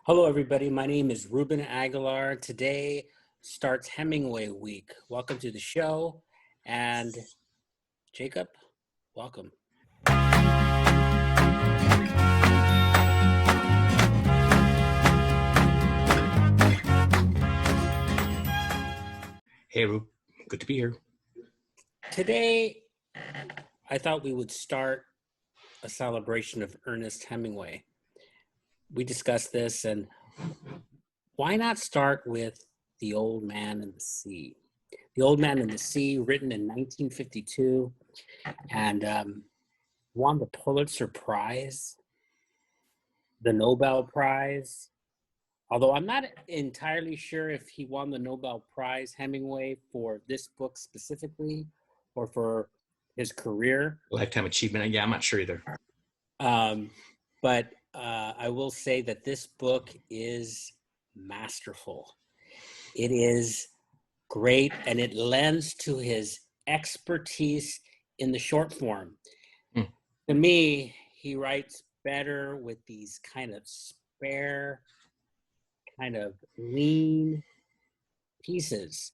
Hello, everybody. My name is Ruben Aguilar. Today starts Hemingway Week. Welcome to the show. And Jacob, welcome. Hey, Rube. Good to be here. Today, I thought we would start a celebration of Ernest Hemingway. We discussed this, and why not start with The Old Man and the Sea? The Old Man and the Sea, written in 1952, and won the Pulitzer Prize, the Nobel Prize. Although I'm not entirely sure if he won the Nobel Prize, Hemingway, for this book specifically or for his career. Lifetime achievement. Yeah, I'm not sure either. But I will say that this book is masterful. It is great, and it lends to his expertise in the short form. To me, he writes better with these kind of spare, kind of lean pieces.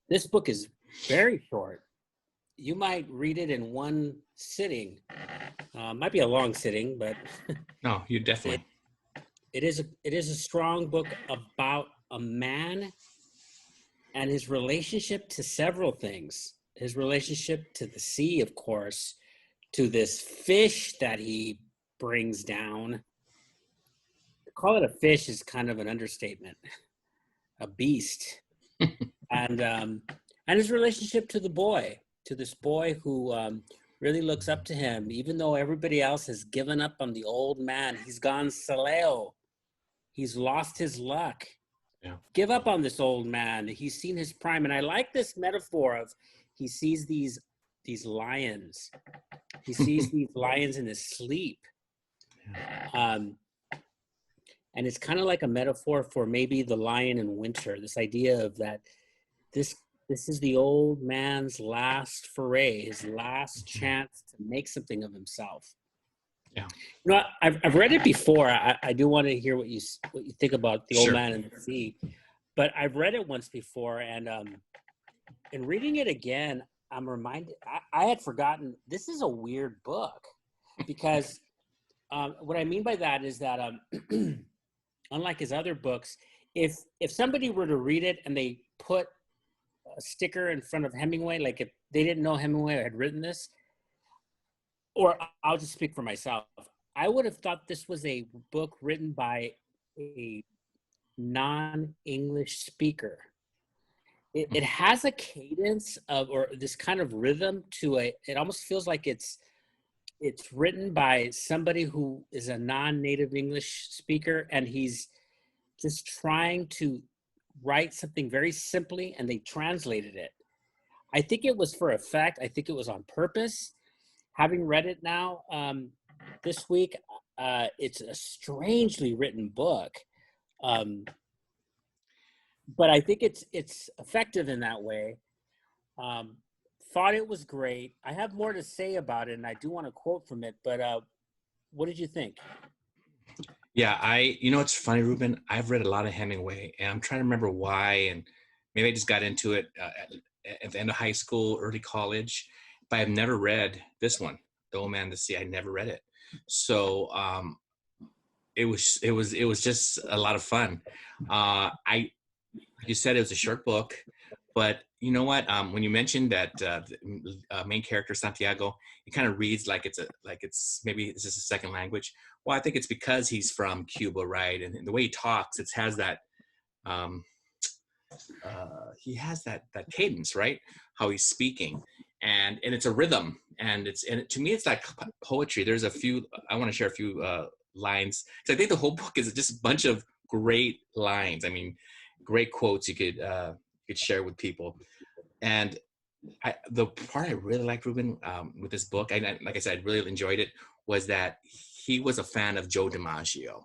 This book is very short. You might read it in one sitting. Might be a long sitting, but no, you definitely. It is a strong book about a man and his relationship to several things. His relationship to the sea, of course, to this fish that he brings down. To call it a fish is kind of an understatement. A beast. and his relationship to the boy, to this boy who really looks up to him, even though everybody else has given up on the old man. He's gone saleo. He's lost his luck. Yeah. Give up on this old man. He's seen his prime. And I like this metaphor of he sees these lions. He sees these lions in his sleep. And it's kind of like a metaphor for maybe the lion in winter, this idea of that this is the old man's last foray, his last chance to make something of himself. Yeah. You know, I've read it before. I do want to hear what you think about The Old Man and the Sea, but I've read it once before, and in reading it again, I'm reminded I had forgotten this is a weird book, because what I mean by that is that unlike his other books, if somebody were to read it and they put a sticker in front of Hemingway, like if they didn't know Hemingway had written this, or I'll just speak for myself, I would have thought this was a book written by a non-English speaker. It has a cadence of, or this kind of rhythm to it almost feels like it's written by somebody who is a non-native English speaker, and he's just trying to write something very simply, and they translated it. I think it was for effect. I think it was on purpose. Having read it now this week, it's a strangely written book, but I think it's effective in that way. Thought it was great. I have more to say about it, and I do want to quote from it, but what did you think? Yeah, it's funny, Ruben, I've read a lot of Hemingway, and I'm trying to remember why, and maybe I just got into it at the end of high school, early college, but I've never read this one, The Old Man and the Sea. I never read it. So it was just a lot of fun. You said it was a short book, but you know what? When you mentioned that the main character Santiago, it kind of reads like it's maybe it's just a second language. Well, I think it's because he's from Cuba, right? And the way he talks, it has that he has that cadence, right? How he's speaking, and it's a rhythm, and to me it's like poetry. There's a few I want to share a few lines, because I think the whole book is just a bunch of great lines. I mean, great quotes you could share with people. And the part I really liked, Ruben, with this book, like I said, I really enjoyed it, was that he was a fan of Joe Dimaggio.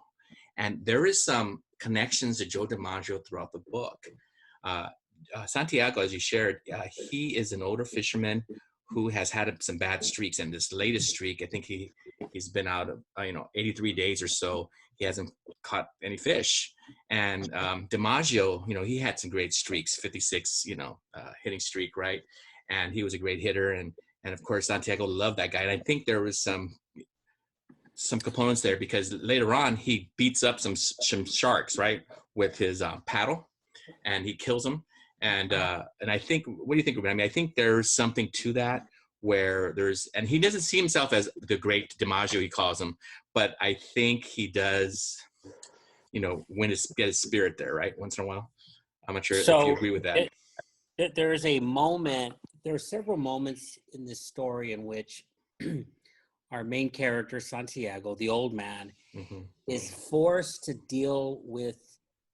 And there is some connections to Joe Dimaggio throughout the book. Santiago, as you shared, he is an older fisherman who has had some bad streaks. And this latest streak, I think he's been out of 83 days or so. He hasn't caught any fish. And Dimaggio, he had some great streaks, 56, hitting streak, right? And he was a great hitter. And of course, Santiago loved that guy. And I think there was some components there, because later on he beats up some sharks, right, with his paddle, and he kills them. And I think, what do you think, Ruben? I mean, I think there's something to that, where and he doesn't see himself as the great Dimaggio, he calls him, but I think he does, get his spirit there, right, once in a while. I'm not sure if you agree with that. There are several moments in this story in which our main character, Santiago, the old man, mm-hmm. is forced to deal with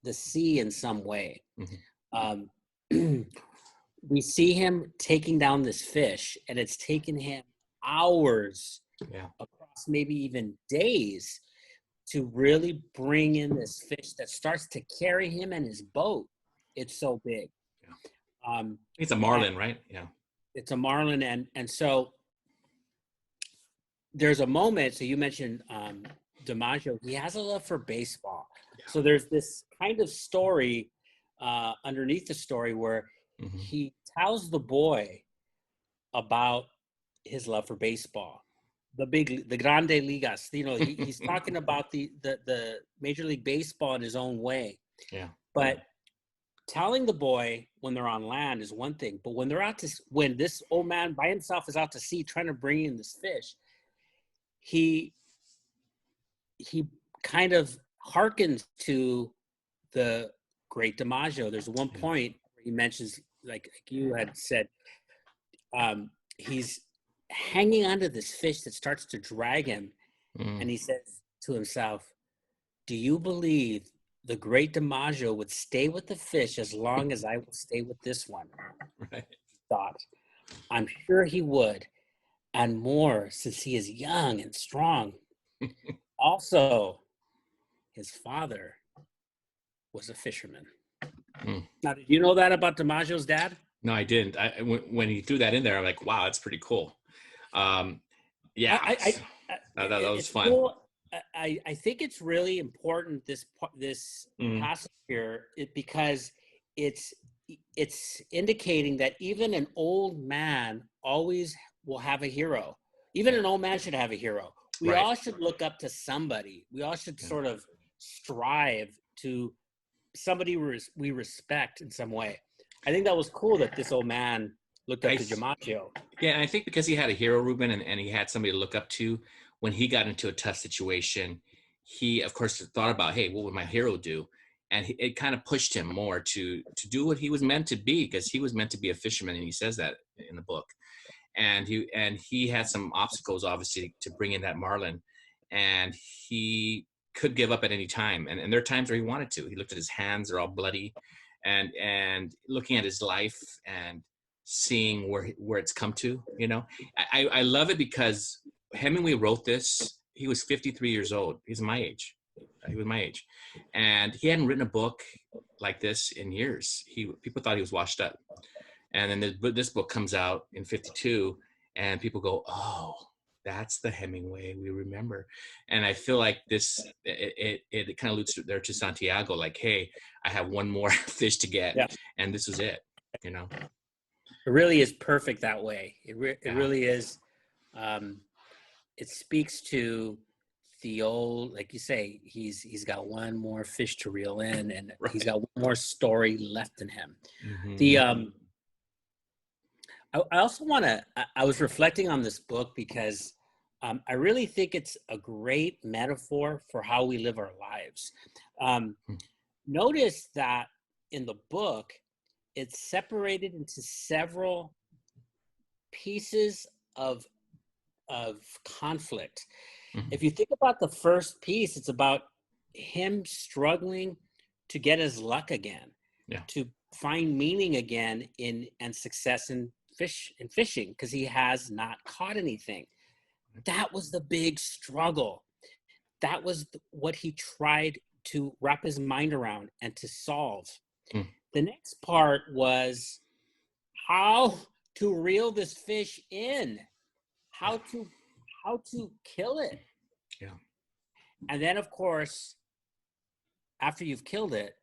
the sea in some way. Mm-hmm. We see him taking down this fish, and it's taken him hours, across maybe even days, to really bring in this fish that starts to carry him and his boat. It's so big. Yeah. It's a marlin, right? Yeah. It's a marlin, and so there's a moment. So you mentioned Dimaggio. He has a love for baseball. Yeah. So there's this kind of story underneath the story where mm-hmm. he tells the boy about his love for baseball, the Grande Ligas. He's talking about the Major League Baseball in his own way. Yeah. But telling the boy when they're on land is one thing, but when when this old man by himself is out to sea trying to bring in this fish, he kind of hearkens to the great Dimaggio. There's one point where he mentions, like you had said, he's hanging onto this fish that starts to drag him, and he says to himself, "Do you believe the great Dimaggio would stay with the fish as long as I will stay with this one?" Right. Thought, "I'm sure he would, and more since he is young and strong." Also, his father was a fisherman. Now, did you know that about Dimaggio's dad? No, I didn't. When he threw that in there, I'm like, wow, that's pretty cool. Yeah, that was fun. Cool. I think it's really important, this passage here, because it's indicating that even an old man always will have a hero. Even an old man should have a hero. We all should look up to somebody. We all should sort of strive to somebody we respect in some way. I think that was cool that this old man looked up to Dimaggio. Yeah, and I think because he had a hero, Ruben, and he had somebody to look up to, when he got into a tough situation, he, of course, thought about, hey, what would my hero do? And it kind of pushed him more to do what he was meant to be, because he was meant to be a fisherman, and he says that in the book. And he had some obstacles, obviously, to bring in that marlin, and he could give up at any time. And there are times where he wanted to. He looked at his hands; they're all bloody, and looking at his life and seeing where it's come to. I love it because Hemingway wrote this. He was 53 years old. He's my age. He was my age, and he hadn't written a book like this in years. People thought he was washed up. And then this book comes out in 52, and people go, "Oh, that's the Hemingway we remember." And I feel like it kind of alludes there to Santiago, like, "Hey, I have one more fish to get, and this is it." It really is perfect that way. It really is. It speaks to the old, like you say, he's got one more fish to reel in, and he's got one more story left in him. Mm-hmm. I also want to, I was reflecting on this book because I really think it's a great metaphor for how we live our lives. Notice that in the book, it's separated into several pieces of conflict. Mm-hmm. If you think about the first piece, it's about him struggling to get his luck again, to find meaning again and success in fishing, because he has not caught anything. That was the big struggle. That was what he tried to wrap his mind around and to solve. The next part was how to reel this fish in, how to kill it. And then, of course, after you've killed it,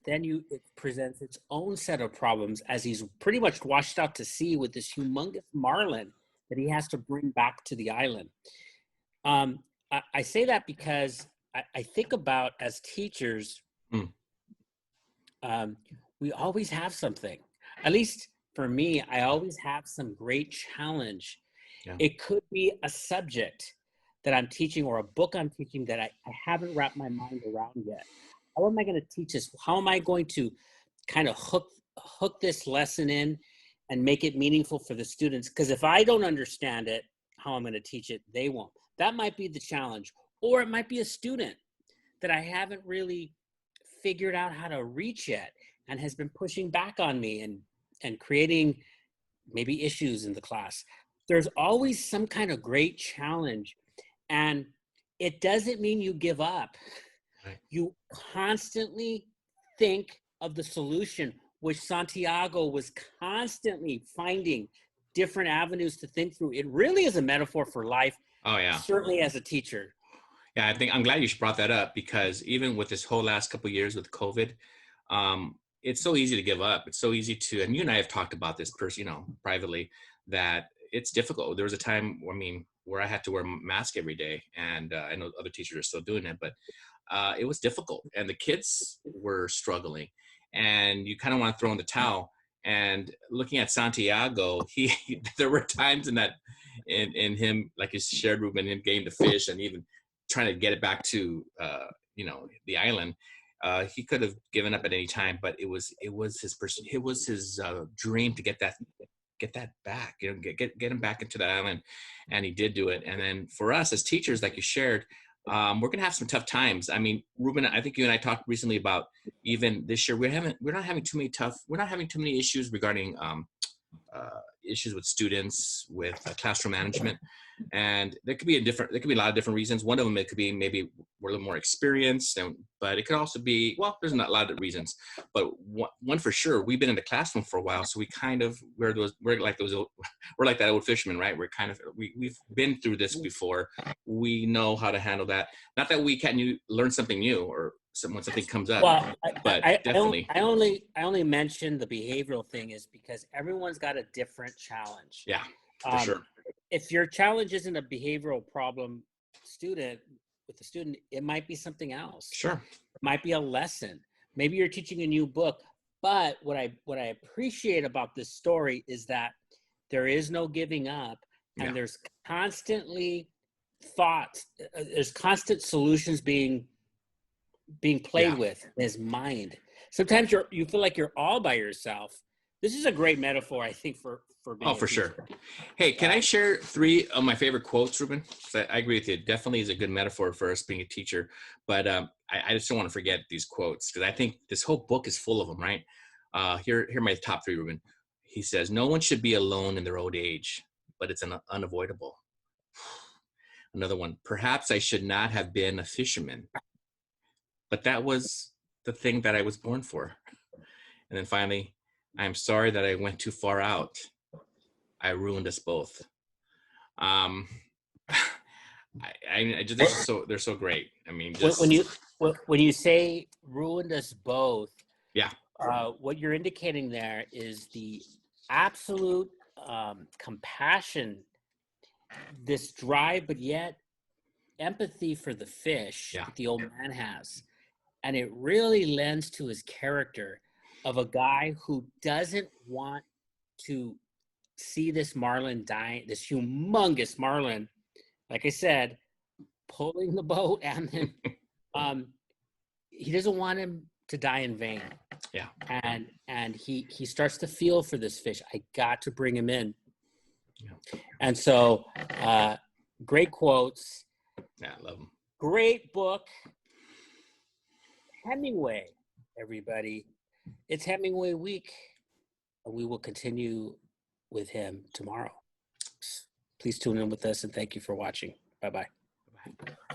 then it presents its own set of problems as he's pretty much washed out to sea with this humongous marlin that he has to bring back to the island. I say that because I think about, as teachers, we always have something. At least for me, I always have some great challenge. Yeah. It could be a subject that I'm teaching or a book I'm teaching that I haven't wrapped my mind around yet. How am I going to teach this? How am I going to kind of hook this lesson in and make it meaningful for the students? Because if I don't understand it, how I'm going to teach it, they won't. That might be the challenge. Or it might be a student that I haven't really figured out how to reach yet and has been pushing back on me and creating maybe issues in the class. There's always some kind of great challenge. And it doesn't mean you give up. Right. You constantly think of the solution, which Santiago was constantly finding different avenues to think through. It really is a metaphor for life. Oh, yeah. Certainly as a teacher. Yeah, I think I'm glad you brought that up, because even with this whole last couple of years with COVID, it's so easy to give up. It's so easy to, and you and I have talked about this privately, that it's difficult. There was a time, where I had to wear a mask every day, and I know other teachers are still doing it, but it was difficult, and the kids were struggling, and you kind of want to throw in the towel. And looking at Santiago, there were times in him, like you shared, Ruben, him getting the fish and even trying to get it back to the island. He could have given up at any time, but it was his dream to get that back, get him back into that island, and he did do it. And then for us as teachers, like you shared, we're gonna have some tough times. I mean, Ruben, I think you and I talked recently about, even this year, we're not having too many issues regarding issues with students, with classroom management. And there could be a lot of different reasons. One of them, it could be maybe we're a little more experienced, but it could also be, well, there's not a lot of reasons, but one for sure, we've been in the classroom for a while, so we're like that old fisherman, right? We've been through this before. We know how to handle that. Not that we can't learn something new, or when something comes up. Well, but definitely. I only mentioned the behavioral thing is because everyone's got a different challenge. Yeah, for sure. If your challenge isn't a behavioral problem with the student, it might be something else. Sure. It might be a lesson. Maybe you're teaching a new book. But what I appreciate about this story is that there is no giving up, and there's constantly thoughts. There's constant solutions being played with in his mind. Sometimes you feel like you're all by yourself. This is a great metaphor, I think, for being for sure. Hey, can I share 3 of my favorite quotes, Ruben? I agree with you. It definitely is a good metaphor for us being a teacher. But I just don't want to forget these quotes, because I think this whole book is full of them, right? Here are my top 3, Ruben. He says, "No one should be alone in their old age, but it's unavoidable." Another one, "Perhaps I should not have been a fisherman, but that was the thing that I was born for." And then finally, "I'm sorry that I went too far out. I ruined us both." They're so great. I mean, when you say ruined us both, yeah, what you're indicating there is the absolute compassion, this drive, but yet empathy for the fish that the old man has. And it really lends to his character of a guy who doesn't want to see this marlin die, this humongous marlin, like I said, pulling the boat, and then he doesn't want him to die in vain. Yeah. And he starts to feel for this fish. I got to bring him in. Yeah. And so great quotes. Yeah, I love them. Great book. Hemingway, everybody. It's Hemingway week. We will continue with him tomorrow. Please tune in with us, and thank you for watching. Bye-bye. Bye-bye.